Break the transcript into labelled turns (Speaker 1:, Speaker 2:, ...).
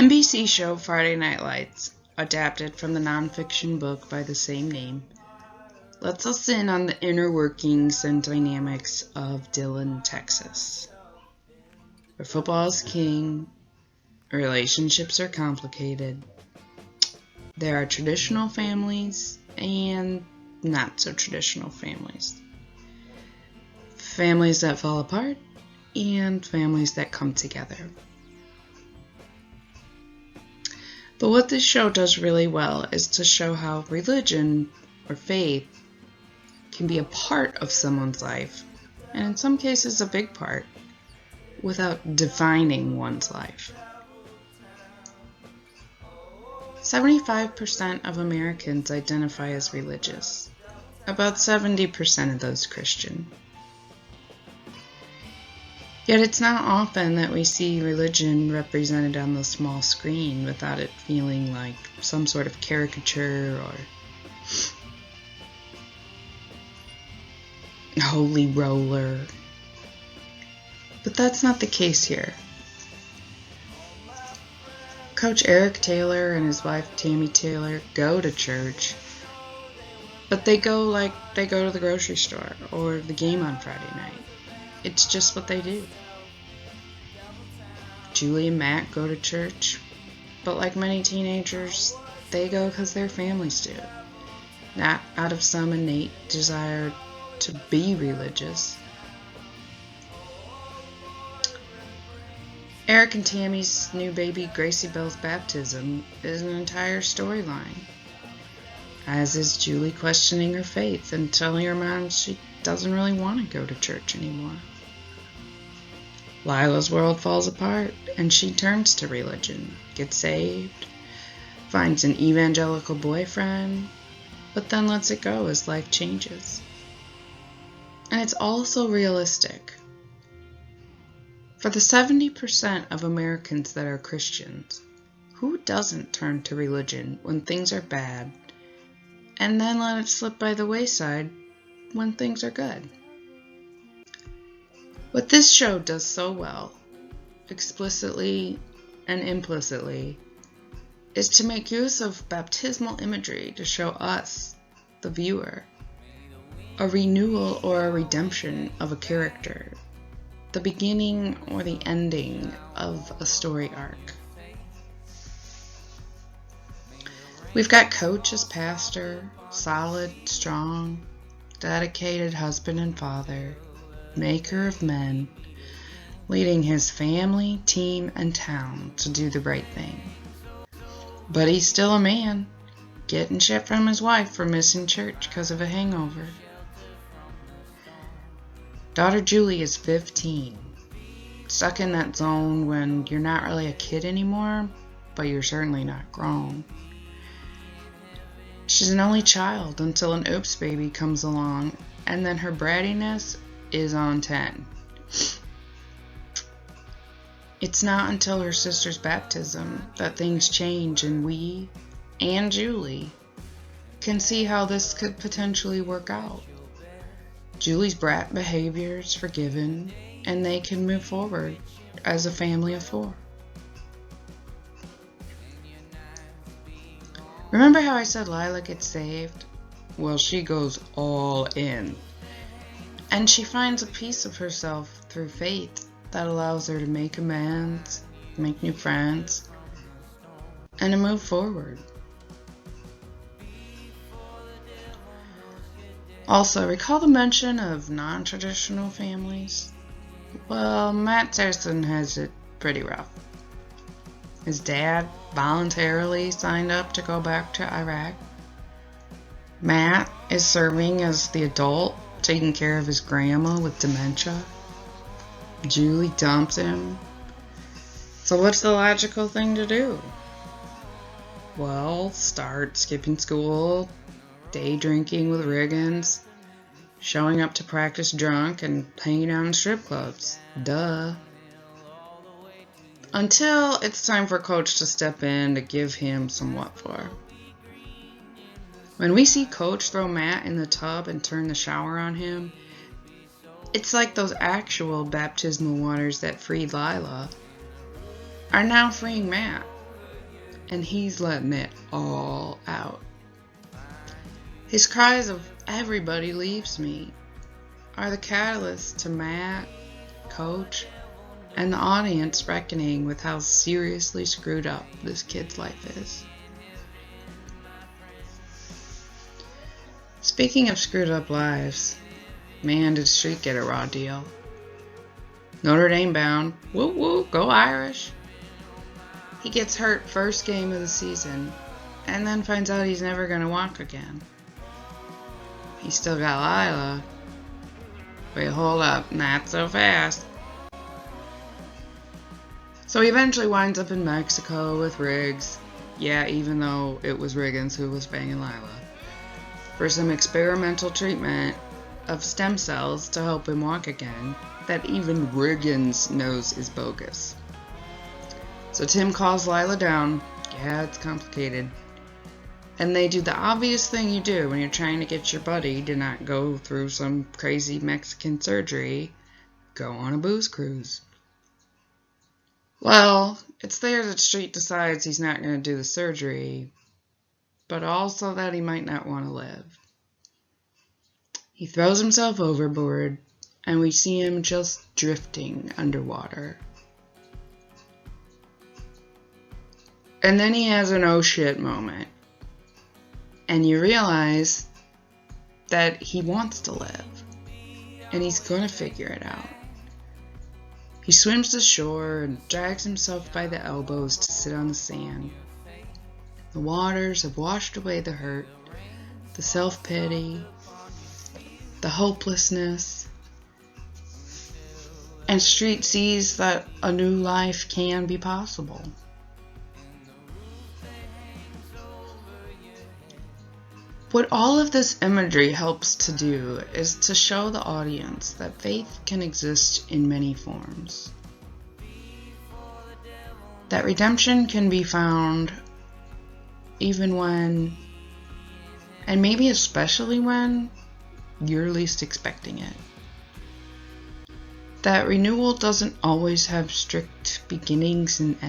Speaker 1: NBC show Friday Night Lights, adapted from the nonfiction book by the same name, lets us in on the inner workings and dynamics of Dillon, Texas, where football is king, relationships are complicated, there are traditional families and not so traditional families, families that fall apart and families that come together. But what this show does really well is to show how religion or faith can be a part of someone's life, and in some cases a big part, without defining one's life. 75% of Americans identify as religious, about 70% of those Christian. Yet it's not often that we see religion represented on the small screen without it feeling like some sort of caricature or holy roller. But that's not the case here. Coach Eric Taylor and his wife Tammy Taylor go to church, but they go to the grocery store or the game on Friday night. It's just what they do. Julie and Matt go to church, but like many teenagers, they go because their families do, not out of some innate desire to be religious. Eric and Tammy's new baby Gracie Bell's baptism is an entire storyline, as is Julie questioning her faith and telling her mom she doesn't really want to go to church anymore. Lila's world falls apart and she turns to religion, gets saved, finds an evangelical boyfriend, but then lets it go as life changes. And it's also realistic. For the 70% of Americans that are Christians, who doesn't turn to religion when things are bad and then let it slip by the wayside when things are good? What this show does so well, explicitly and implicitly, is to make use of baptismal imagery to show us, the viewer, a renewal or a redemption of a character, the beginning or the ending of a story arc. We've got Coach as pastor, solid, strong, dedicated husband and father, maker of men, leading his family, team, and town to do the right thing. But he's still a man, getting shit from his wife for missing church because of a hangover. Daughter Julie is 15, stuck in that zone when you're not really a kid anymore, but you're certainly not grown. She's an only child until an oops baby comes along, and then her brattiness is on 10. It's not until her sister's baptism that things change and we, and Julie, can see how this could potentially work out. Julie's brat behavior is forgiven, and they can move forward as a family of 4. Remember how I said Lila gets saved? Well, she goes all in. And she finds a piece of herself through faith that allows her to make amends, make new friends, and to move forward. Also, recall the mention of non-traditional families? Well, Matt Sarson has it pretty rough. His dad voluntarily signed up to go back to Iraq. Matt is serving as the adult, taking care of his grandma with dementia. Julie dumps him. So what's the logical thing to do? Well, start skipping school, day drinking with Riggins, showing up to practice drunk, and hanging out in strip clubs. Duh. Until it's time for Coach to step in to give him some what for. When we see Coach throw Matt in the tub and turn the shower on him, it's like those actual baptismal waters that freed Lila are now freeing Matt. and he's letting it all out. His cries of "everybody leaves me" are the catalyst to Matt, Coach, and the audience reckoning with how seriously screwed up this kid's life is. Speaking of screwed up lives, man, did Street get a raw deal. Notre Dame bound, woo woo, go Irish. He gets hurt first game of the season, and then finds out he's never going to walk again. He's still got Lila. Wait, hold up, not so fast. So he eventually winds up in Mexico with Riggs. Yeah, even though it was Riggins who was banging Lila. For some experimental treatment of stem cells to help him walk again that even Riggins knows is bogus. So Tim calls Lila down. Yeah, it's complicated. And they do the obvious thing you do when you're trying to get your buddy to not go through some crazy Mexican surgery. Go on a booze cruise. Well, it's there that Street decides he's not going to do the surgery, but also that he might not want to live. He throws himself overboard, and we see him just drifting underwater. And then he has an oh shit moment. And you realize that he wants to live. And he's going to figure it out. He swims to shore and drags himself by the elbows to sit on the sand. The waters have washed away the hurt, the self-pity, the hopelessness. And Street sees that a new life can be possible. What all of this imagery helps to do is to show the audience that faith can exist in many forms. That redemption can be found even when, and maybe especially when, you're least expecting it. That renewal doesn't always have strict beginnings and ends.